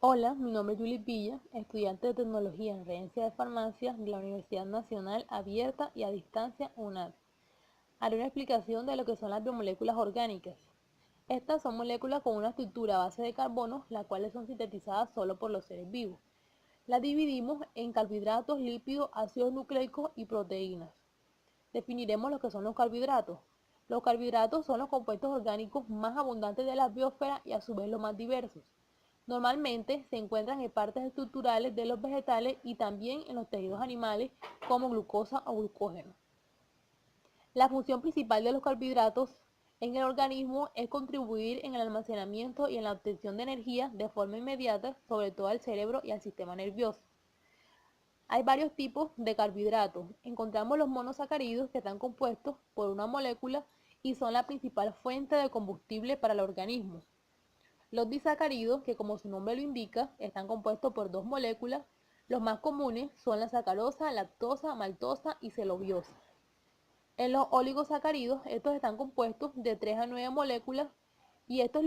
Hola, mi nombre es Julie Villa, estudiante de Tecnología en Regencia de Farmacia de la Universidad Nacional Abierta y a Distancia UNAD. Haré una explicación de lo que son las biomoléculas orgánicas. Estas son moléculas con una estructura a base de carbono, las cuales son sintetizadas solo por los seres vivos. Las dividimos en carbohidratos, lípidos, ácidos nucleicos y proteínas. Definiremos lo que son los carbohidratos. Los carbohidratos son los compuestos orgánicos más abundantes de la biosfera y a su vez los más diversos. Normalmente se encuentran en partes estructurales de los vegetales y también en los tejidos animales como glucosa o glucógeno. La función principal de los carbohidratos en el organismo es contribuir en el almacenamiento y en la obtención de energía de forma inmediata, sobre todo al cerebro y al sistema nervioso. Hay varios tipos de carbohidratos. Encontramos los monosacáridos, que están compuestos por una molécula y son la principal fuente de combustible para el organismo. Los disacáridos, que como su nombre lo indica, están compuestos por dos moléculas. Los más comunes son la sacarosa, lactosa, maltosa y celobiosa. En los oligosacáridos, estos están compuestos de 3 a 9 moléculas y estos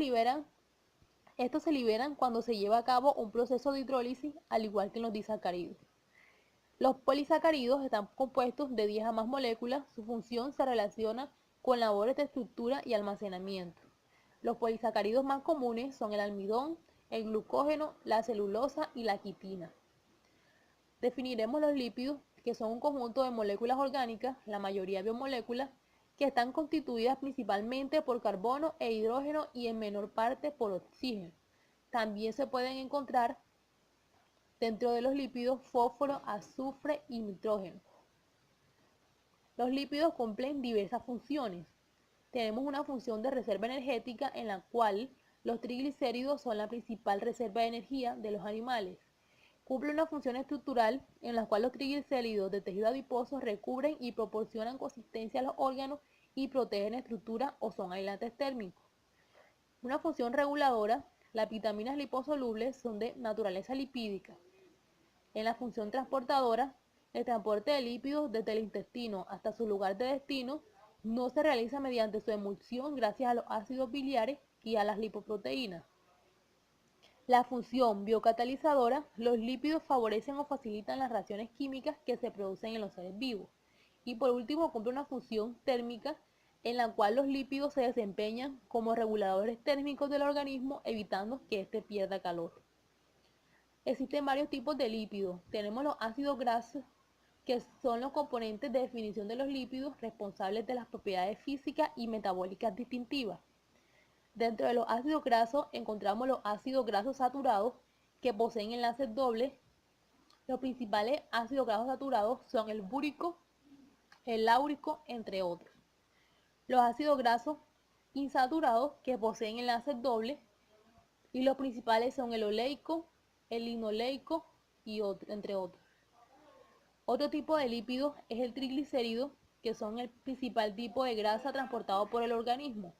se liberan cuando se lleva a cabo un proceso de hidrólisis, al igual que en los disacáridos. Los polisacáridos están compuestos de 10 a más moléculas. Su función se relaciona con labores de estructura y almacenamiento. Los polisacáridos más comunes son el almidón, el glucógeno, la celulosa y la quitina. Definiremos los lípidos, que son un conjunto de moléculas orgánicas, la mayoría biomoléculas, que están constituidas principalmente por carbono e hidrógeno y en menor parte por oxígeno. También se pueden encontrar dentro de los lípidos fósforo, azufre y nitrógeno. Los lípidos cumplen diversas funciones. Tenemos una función de reserva energética en la cual los triglicéridos son la principal reserva de energía de los animales. Cumple una función estructural en la cual los triglicéridos de tejido adiposo recubren y proporcionan consistencia a los órganos y protegen estructuras o son aislantes térmicos. Una función reguladora, las vitaminas liposolubles son de naturaleza lipídica. En la función transportadora, el transporte de lípidos desde el intestino hasta su lugar de destino no se realiza mediante su emulsión gracias a los ácidos biliares y a las lipoproteínas. La función biocatalizadora, los lípidos favorecen o facilitan las reacciones químicas que se producen en los seres vivos. Y por último, cumple una función térmica en la cual los lípidos se desempeñan como reguladores térmicos del organismo, evitando que éste pierda calor. Existen varios tipos de lípidos. Tenemos los ácidos grasos, que son los componentes de definición de los lípidos responsables de las propiedades físicas y metabólicas distintivas. Dentro de los ácidos grasos encontramos los ácidos grasos saturados, que poseen enlaces dobles. Los principales ácidos grasos saturados son el búrico, el láurico, entre otros. Los ácidos grasos insaturados, que poseen enlaces dobles, y los principales son el oleico, el linoleico y entre otros. Otro tipo de lípidos es el triglicérido, que son el principal tipo de grasa transportado por el organismo.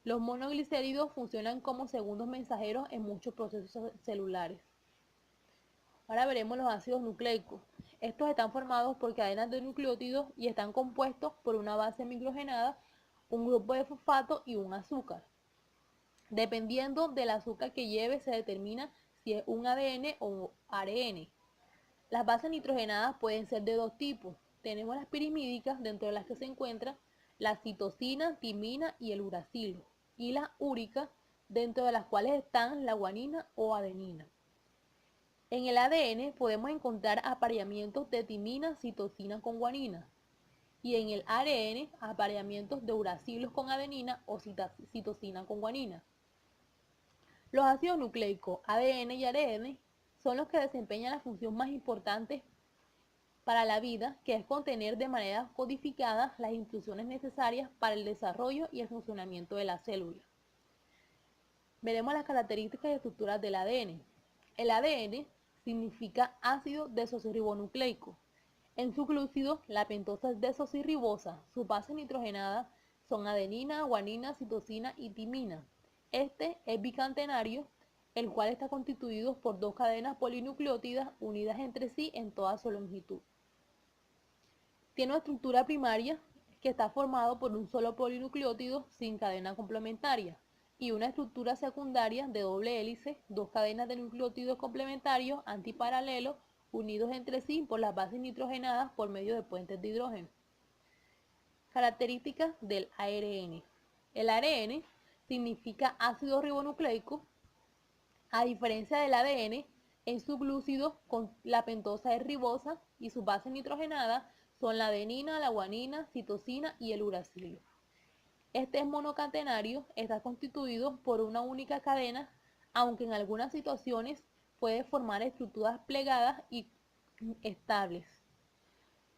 Los monoglicéridos funcionan como segundos mensajeros en muchos procesos celulares. Ahora veremos los ácidos nucleicos. Estos están formados por cadenas de nucleótidos y están compuestos por una base microgenada, un grupo de fosfato y un azúcar. Dependiendo del azúcar que lleve, se determina si es un ADN o ARN. Las bases nitrogenadas pueden ser de dos tipos. Tenemos las pirimídicas, dentro de las que se encuentran la citosina, timina y el uracilo, y las úricas, dentro de las cuales están la guanina o adenina. En el ADN podemos encontrar apareamientos de timina, citosina con guanina, y en el ARN apareamientos de uracilos con adenina o citosina con guanina. Los ácidos nucleicos ADN y ARN son los que desempeñan la función más importante para la vida, que es contener de manera codificada las instrucciones necesarias para el desarrollo y el funcionamiento de la célula. Veremos las características y estructuras del ADN. El ADN significa ácido desoxirribonucleico. En su glúcido, la pentosa desoxirribosa. Su base nitrogenada son adenina, guanina, citosina y timina. Este es bicatenario, el cual está constituido por dos cadenas polinucleótidas unidas entre sí en toda su longitud. Tiene una estructura primaria, que está formado por un solo polinucleótido sin cadena complementaria, y una estructura secundaria de doble hélice, dos cadenas de nucleótidos complementarios antiparalelos unidos entre sí por las bases nitrogenadas por medio de puentes de hidrógeno. Características del ARN. El ARN significa ácido ribonucleico. A diferencia del ADN, en subglúcidos con la pentosa es ribosa y sus bases nitrogenadas son la adenina, la guanina, citosina y el uracilo. Este es monocatenario, está constituido por una única cadena, aunque en algunas situaciones puede formar estructuras plegadas y estables.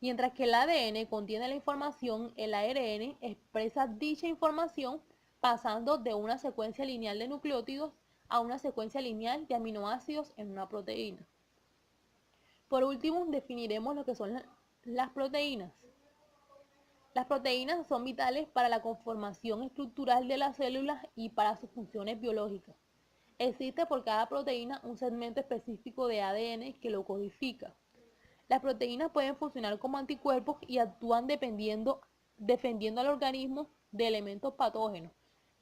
Mientras que el ADN contiene la información, el ARN expresa dicha información pasando de una secuencia lineal de nucleótidos a una secuencia lineal de aminoácidos en una proteína. Por último, definiremos lo que son las proteínas. Las proteínas son vitales para la conformación estructural de las células y para sus funciones biológicas. Existe por cada proteína un segmento específico de ADN que lo codifica. Las proteínas pueden funcionar como anticuerpos y actúan defendiendo al organismo de elementos patógenos,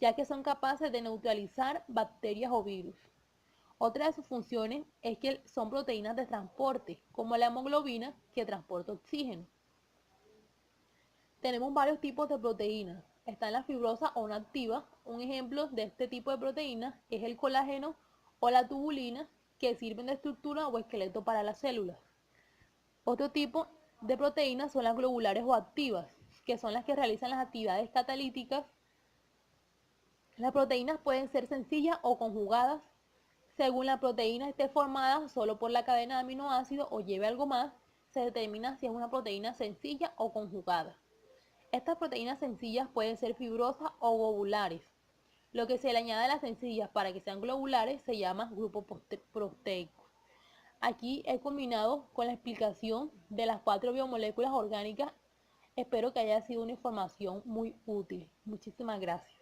ya que son capaces de neutralizar bacterias o virus. Otra de sus funciones es que son proteínas de transporte, como la hemoglobina, que transporta oxígeno. Tenemos varios tipos de proteínas. Están las fibrosas o no activas. Un ejemplo de este tipo de proteínas es el colágeno o la tubulina, que sirven de estructura o esqueleto para las células. Otro tipo de proteínas son las globulares o activas, que son las que realizan las actividades catalíticas. Las proteínas pueden ser sencillas o conjugadas. Según la proteína esté formada solo por la cadena de aminoácidos o lleve algo más, se determina si es una proteína sencilla o conjugada. Estas proteínas sencillas pueden ser fibrosas o globulares. Lo que se le añade a las sencillas para que sean globulares se llama grupo proteico. Aquí he combinado con la explicación de las 4 biomoléculas orgánicas. Espero que haya sido una información muy útil. Muchísimas gracias.